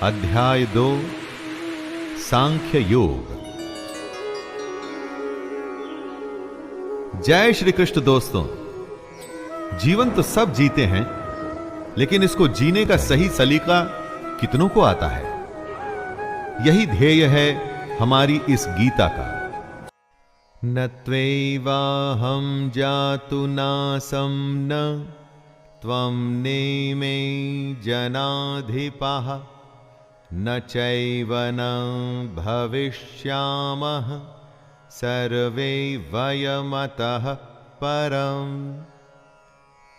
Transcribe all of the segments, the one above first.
अध्याय 2 सांख्य योग। जय श्री कृष्ण। दोस्तों, जीवन तो सब जीते हैं, लेकिन इसको जीने का सही सलीका कितनों को आता है? यही ध्येय है हमारी इस गीता का। न त्वैवाहं जातु नासं न त्वं नेमे जनाधिपाः न चैव न भविष्यामः सर्वे वयमतः परम।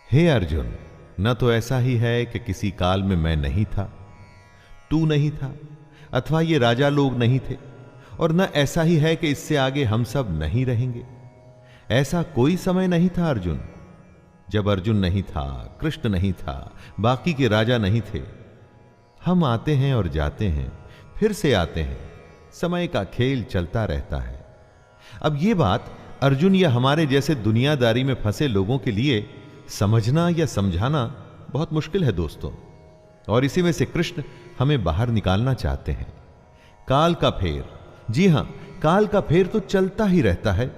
हे अर्जुन, न तो ऐसा ही है कि किसी काल में मैं नहीं था, तू नहीं था, अथवा ये राजा लोग नहीं थे, और न ऐसा ही है कि इससे आगे हम सब नहीं रहेंगे। ऐसा कोई समय नहीं था अर्जुन, जब अर्जुन नहीं था, कृष्ण नहीं था, बाकी के राजा नहीं थे। हम आते हैं और जाते हैं, फिर से आते हैं, समय का खेल चलता रहता है। अब यह बात अर्जुन या हमारे जैसे दुनियादारी में फंसे लोगों के लिए समझना या समझाना बहुत मुश्किल है दोस्तों, और इसी में से कृष्ण हमें बाहर निकालना चाहते हैं। काल का फेर, जी हां, काल का फेर तो चलता ही रहता है।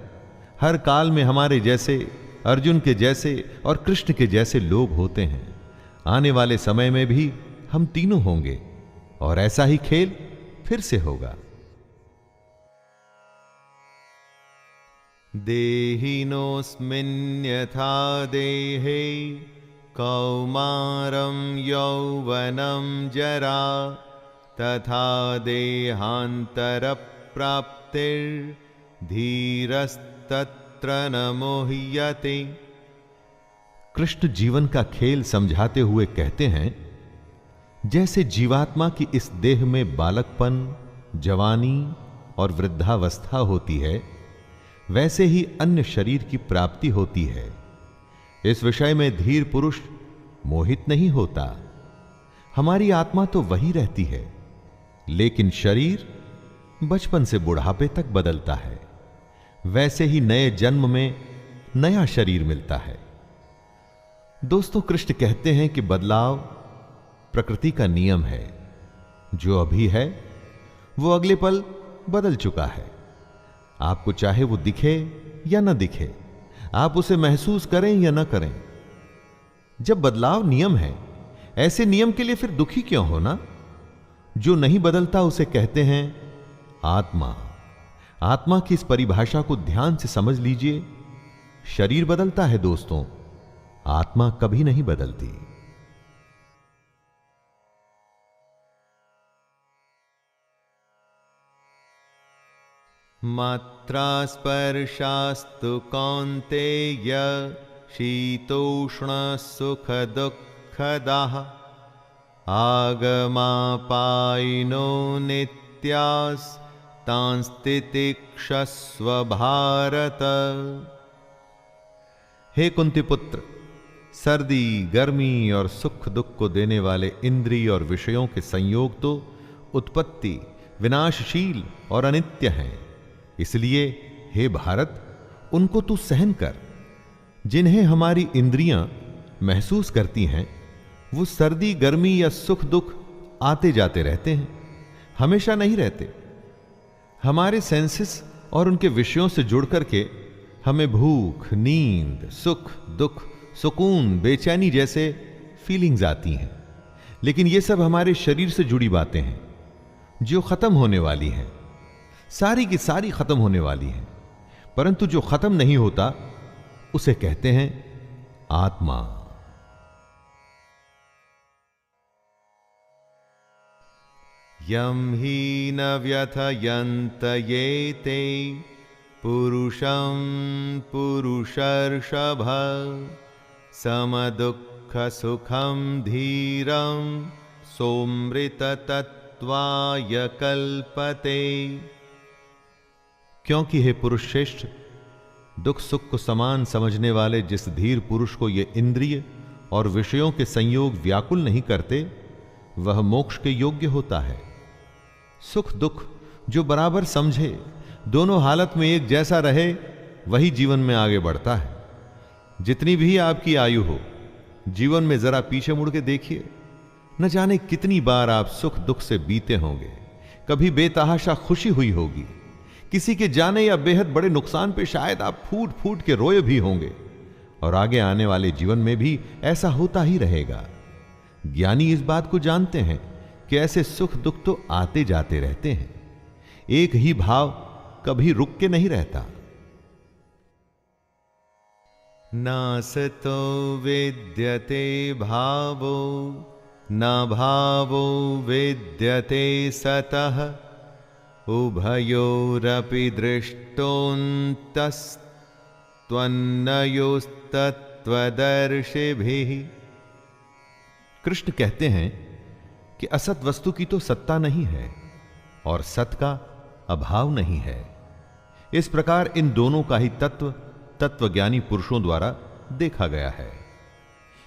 हर काल में हमारे जैसे, अर्जुन के जैसे और कृष्ण के जैसे लोग होते हैं। आने वाले समय में भी हम तीनों होंगे, और ऐसा ही खेल फिर से होगा। देहिनोऽस्मिन् यथा देहे कौमारं यौवनं जरा तथा देहान्तरप्राप्तिर्धीरस्तत्र न मोह्यते। कृष्ण जीवन का खेल समझाते हुए कहते हैं, जैसे जीवात्मा की इस देह में बालकपन, जवानी और वृद्धावस्था होती है, वैसे ही अन्य शरीर की प्राप्ति होती है। इस विषय में धीर पुरुष मोहित नहीं होता। हमारी आत्मा तो वही रहती है, लेकिन शरीर बचपन से बुढ़ापे तक बदलता है। वैसे ही नए जन्म में नया शरीर मिलता है। दोस्तों, कृष्ण कहते हैं कि बदलाव प्रकृति का नियम है। जो अभी है वो अगले पल बदल चुका है। आपको चाहे वो दिखे या ना दिखे, आप उसे महसूस करें या ना करें। जब बदलाव नियम है, ऐसे नियम के लिए फिर दुखी क्यों होना? जो नहीं बदलता उसे कहते हैं आत्मा। आत्मा की इस परिभाषा को ध्यान से समझ लीजिए। शरीर बदलता है दोस्तों, आत्मा कभी नहीं बदलती। मात्रा स्पर्शास्तु कौन्तेय शीतोष्ण सुख दुःखदाः आगमापायिनो नित्यास्तांस्तितिक्षस्व भारत। हे कुंती पुत्र, सर्दी, गर्मी और सुख दुख को देने वाले इंद्रिय और विषयों के संयोग तो उत्पत्ति, विनाशशील और अनित्य हैं। इसलिए हे भारत, उनको तू सहन कर। जिन्हें हमारी इंद्रियां महसूस करती हैं, वो सर्दी, गर्मी या सुख दुख आते जाते रहते हैं, हमेशा नहीं रहते। हमारे सेंसेस और उनके विषयों से जुड़ करके हमें भूख, नींद, सुख, दुख, सुकून, बेचैनी जैसे फीलिंग्स आती हैं। लेकिन ये सब हमारे शरीर से जुड़ी बातें हैं, जो खत्म होने वाली हैं। सारी की सारी खत्म होने वाली हैं, परंतु जो खत्म नहीं होता उसे कहते हैं आत्मा। यम ही न व्यथयन्त ये ते पुरुषं पुरुषर्षभ समदुःख सुखं धीरं सोमृततत्त्वाय कल्पते। क्योंकि हे पुरुष श्रेष्ठ, दुख सुख को समान समझने वाले जिस धीर पुरुष को ये इंद्रिय और विषयों के संयोग व्याकुल नहीं करते, वह मोक्ष के योग्य होता है। सुख दुख जो बराबर समझे, दोनों हालत में एक जैसा रहे, वही जीवन में आगे बढ़ता है। जितनी भी आपकी आयु हो, जीवन में जरा पीछे मुड़ के देखिए, न जाने कितनी बार आप सुख दुख से बीते होंगे, कभी बेतहाशा खुशी हुई होगी, किसी के जाने या बेहद बड़े नुकसान पे शायद आप फूट फूट के रोए भी होंगे, और आगे आने वाले जीवन में भी ऐसा होता ही रहेगा। ज्ञानी इस बात को जानते हैं कि ऐसे सुख दुख तो आते जाते रहते हैं, एक ही भाव कभी रुक के नहीं रहता। नासतो विद्यते भावो न भावो विद्यते सतः उभयोरपि दृष्टोऽन्तस्त्वन्नयोस्तत्त्वदर्शिभिः। कृष्ण कहते हैं कि असत वस्तु की तो सत्ता नहीं है और सत का अभाव नहीं है। इस प्रकार इन दोनों का ही तत्वज्ञानी पुरुषों द्वारा देखा गया है।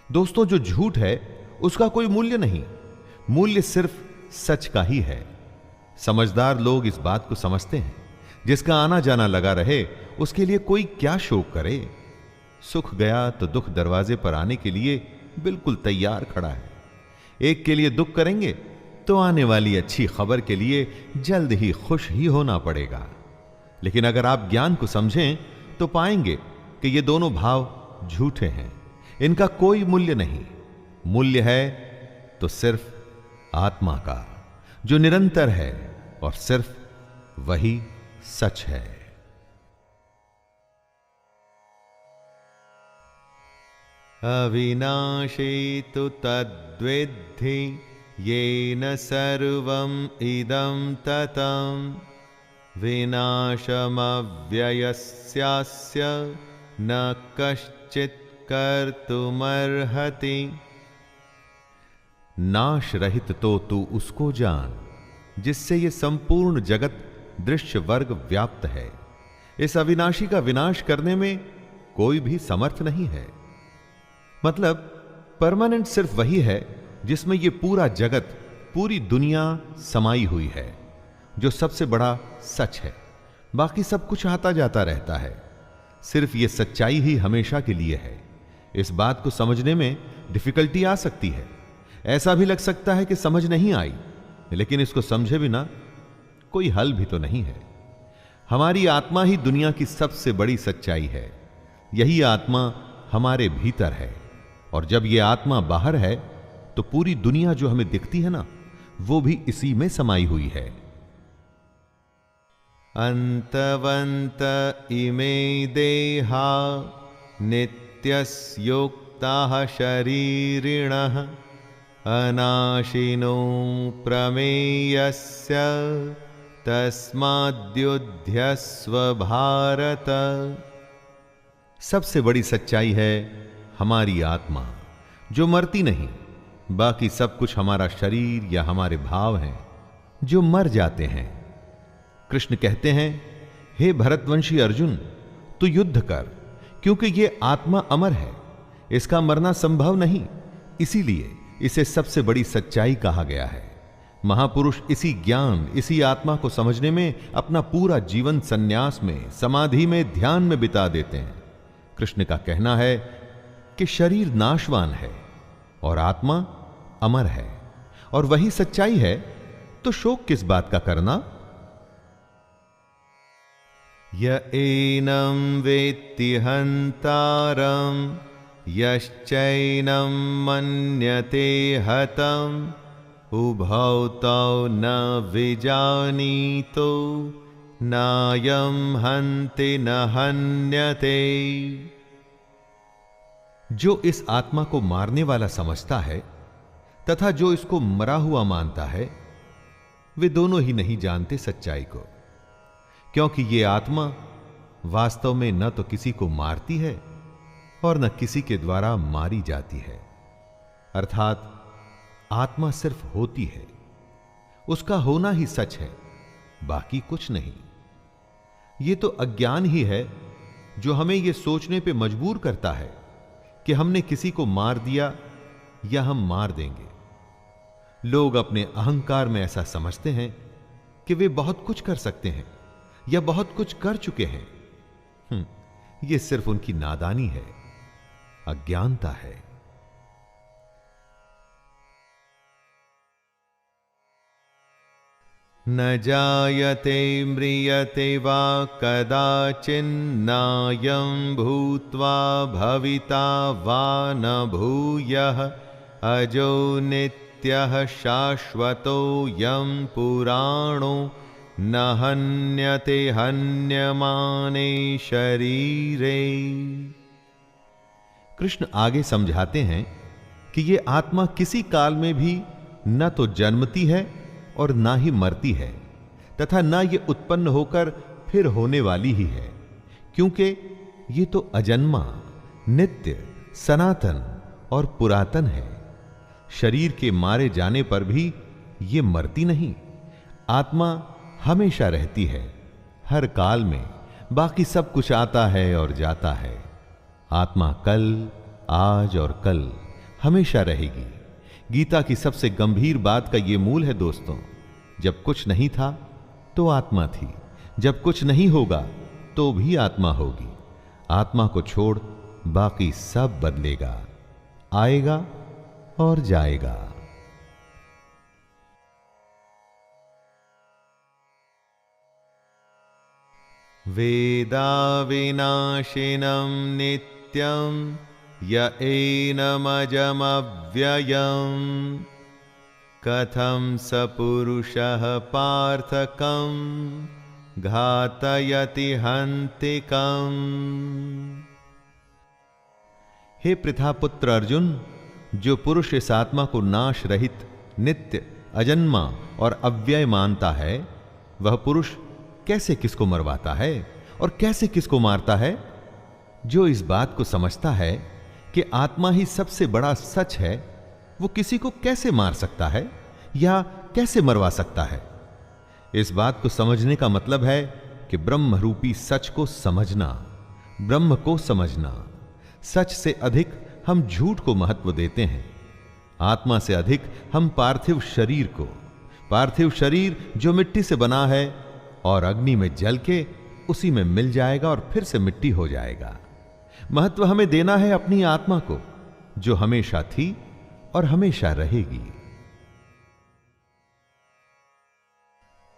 दोस्तों, जो झूठ है उसका कोई मूल्य नहीं, मूल्य सिर्फ सच का ही है। समझदार लोग इस बात को समझते हैं, जिसका आना जाना लगा रहे उसके लिए कोई क्या शोक करे। सुख गया तो दुख दरवाजे पर आने के लिए बिल्कुल तैयार खड़ा है। एक के लिए दुख करेंगे तो आने वाली अच्छी खबर के लिए जल्द ही खुश ही होना पड़ेगा। लेकिन अगर आप ज्ञान को समझें तो पाएंगे कि ये दोनों भाव झूठे हैं, इनका कोई मूल्य नहीं। मूल्य है तो सिर्फ आत्मा का, जो निरंतर है, और सिर्फ वही सच है। अविनाशी तु तद्विद्धि येन सर्वं इदं ततं विनाशमव्ययस्यास्य न कश्चित् कर्तुमर्हति। नाश रहित तो तू उसको जान जिससे ये संपूर्ण जगत दृश्य वर्ग व्याप्त है। इस अविनाशी का विनाश करने में कोई भी समर्थ नहीं है। मतलब परमानेंट सिर्फ वही है जिसमें ये पूरा जगत, पूरी दुनिया समाई हुई है, जो सबसे बड़ा सच है। बाकी सब कुछ आता जाता रहता है, सिर्फ ये सच्चाई ही हमेशा के लिए है। इस बात को समझने में डिफिकल्टी आ सकती है, ऐसा भी लग सकता है कि समझ नहीं आई, लेकिन इसको समझे बिना कोई हल भी तो नहीं है। हमारी आत्मा ही दुनिया की सबसे बड़ी सच्चाई है। यही आत्मा हमारे भीतर है, और जब यह आत्मा बाहर है तो पूरी दुनिया जो हमें दिखती है ना, वो भी इसी में समाई हुई है। अंतवंत इमे देहा नित्यस्योक्ताः शरीरिणः अनाशिनो प्रमेयस्य तस्माद्युध्यस्व भारत। सबसे बड़ी सच्चाई है हमारी आत्मा, जो मरती नहीं। बाकी सब कुछ हमारा शरीर या हमारे भाव हैं जो मर जाते हैं। कृष्ण कहते हैं, हे भरतवंशी अर्जुन, तू युद्ध कर, क्योंकि यह आत्मा अमर है, इसका मरना संभव नहीं। इसीलिए इसे सबसे बड़ी सच्चाई कहा गया है। महापुरुष इसी ज्ञान, इसी आत्मा को समझने में अपना पूरा जीवन संन्यास में, समाधि में, ध्यान में बिता देते हैं। कृष्ण का कहना है कि शरीर नाशवान है और आत्मा अमर है, और वही सच्चाई है, तो शोक किस बात का करना। य एनं वेत्ति हन्तारं यश्चैनं मन्यते हतम् उभौ तौ न विजानीतो नायं हन्ति न हन्यते। जो इस आत्मा को मारने वाला समझता है तथा जो इसको मरा हुआ मानता है, वे दोनों ही नहीं जानते सच्चाई को, क्योंकि ये आत्मा वास्तव में न तो किसी को मारती है और न किसी के द्वारा मारी जाती है। अर्थात आत्मा सिर्फ होती है, उसका होना ही सच है, बाकी कुछ नहीं। ये तो अज्ञान ही है जो हमें यह सोचने पे मजबूर करता है कि हमने किसी को मार दिया या हम मार देंगे। लोग अपने अहंकार में ऐसा समझते हैं कि वे बहुत कुछ कर सकते हैं या बहुत कुछ कर चुके हैं। यह सिर्फ उनकी नादानी है, अज्ञानता है। न जायते म्रियते वा कदाचिन्नायं भूत्वा भविता वा न भूयः अजो नित्यः शाश्वतोऽयं पुराणो न हन्यते हन्यमाने शरीरे। कृष्ण आगे समझाते हैं कि ये आत्मा किसी काल में भी न तो जन्मती है और ना ही मरती है, तथा ना ये उत्पन्न होकर फिर होने वाली ही है, क्योंकि ये तो अजन्मा, नित्य, सनातन और पुरातन है। शरीर के मारे जाने पर भी ये मरती नहीं। आत्मा हमेशा रहती है, हर काल में। बाकी सब कुछ आता है और जाता है। आत्मा कल, आज और कल हमेशा रहेगी। गीता की सबसे गंभीर बात का यह मूल है दोस्तों। जब कुछ नहीं था तो आत्मा थी, जब कुछ नहीं होगा तो भी आत्मा होगी। आत्मा को छोड़ बाकी सब बदलेगा, आएगा और जाएगा। वेदा विनाशिनं नित्यं य एनमजमव्ययम् कथं स पुरुषः पार्थकं घातयति हन्तिकम्। हे प्रथापुत्र अर्जुन, जो पुरुष इस आत्मा को नाश रहित, नित्य, अजन्मा और अव्यय मानता है, वह पुरुष कैसे किसको मरवाता है और कैसे किसको मारता है? जो इस बात को समझता है कि आत्मा ही सबसे बड़ा सच है, वो किसी को कैसे मार सकता है या कैसे मरवा सकता है? इस बात को समझने का मतलब है कि ब्रह्म रूपी सच को समझना, ब्रह्म को समझना। सच से अधिक हम झूठ को महत्व देते हैं। आत्मा से अधिक हम पार्थिव शरीर को, पार्थिव शरीर जो मिट्टी से बना है और अग्नि में जल के उसी में मिल जाएगा और फिर से मिट्टी हो जाएगा। महत्व हमें देना है अपनी आत्मा को, जो हमेशा थी और हमेशा रहेगी।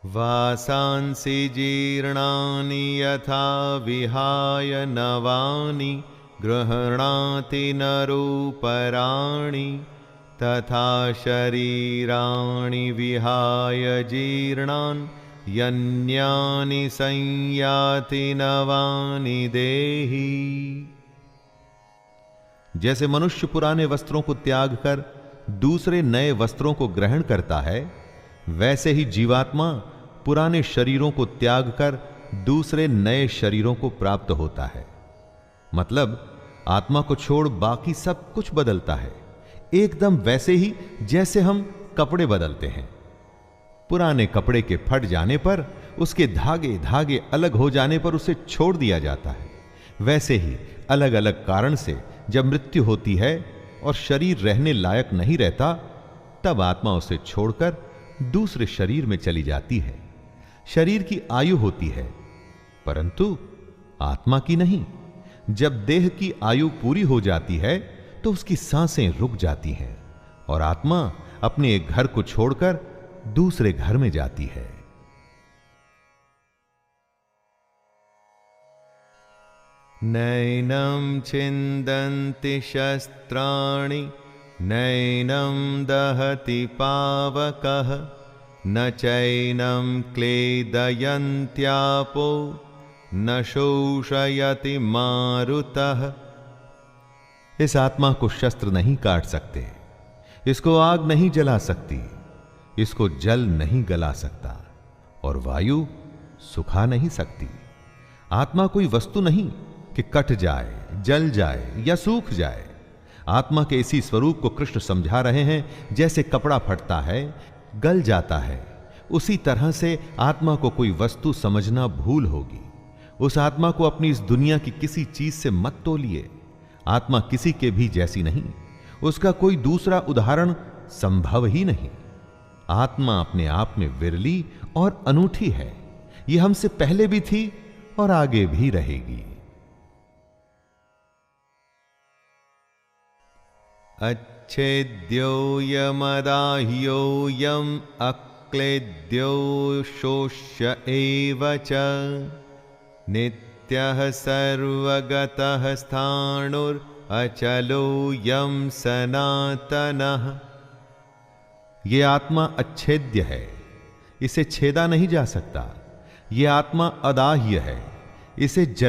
वासांसि जीर्णानि यथा विहाय नवानि गृह्णाति नरोपराणि तथा शरीराणि विहाय जीर्णान् यन्यानि संयाति नवानि देहि। जैसे मनुष्य पुराने वस्त्रों को त्याग कर दूसरे नए वस्त्रों को ग्रहण करता है, वैसे ही जीवात्मा पुराने शरीरों को त्याग कर दूसरे नए शरीरों को प्राप्त होता है। मतलब आत्मा को छोड़ बाकी सब कुछ बदलता है, एकदम वैसे ही जैसे हम कपड़े बदलते हैं। पुराने कपड़े के फट जाने पर, उसके धागे धागे अलग हो जाने पर उसे छोड़ दिया जाता है। वैसे ही अलग अलग कारण से जब मृत्यु होती है और शरीर रहने लायक नहीं रहता, तब आत्मा उसे छोड़कर दूसरे शरीर में चली जाती है। शरीर की आयु होती है, परंतु आत्मा की नहीं। जब देह की आयु पूरी हो जाती है तो उसकी सांसें रुक जाती हैं और आत्मा अपने एक घर को छोड़कर दूसरे घर में जाती है। नैनं छिन्दन्ति शस्त्राणि नैनं दहति पावकः न चैनं क्लेदयन्त्यापो न शोषयति मारुतः। इस आत्मा को शस्त्र नहीं काट सकते, इसको आग नहीं जला सकती, इसको जल नहीं गला सकता और वायु सुखा नहीं सकती। आत्मा कोई वस्तु नहीं कि कट जाए, जल जाए या सूख जाए। आत्मा के इसी स्वरूप को कृष्ण समझा रहे हैं। जैसे कपड़ा फटता है, गल जाता है, उसी तरह से आत्मा को कोई वस्तु समझना भूल होगी। उस आत्मा को अपनी इस दुनिया की किसी चीज से मत तोलिए। आत्मा किसी के भी जैसी नहीं, उसका कोई दूसरा उदाहरण संभव ही नहीं। आत्मा अपने आप में विरली और अनूठी है। यह हमसे पहले भी थी और आगे भी रहेगी। अच्छेद्योयमदाह्योयम क्लेद्यो शोष्य एव च नित्यः सर्वगतः स्थाणुर् अचलोऽयं सनातनः। ये आत्मा अच्छेद्य है, इसे छेदा नहीं जा सकता। ये आत्मा अदाह्य है, इसे जला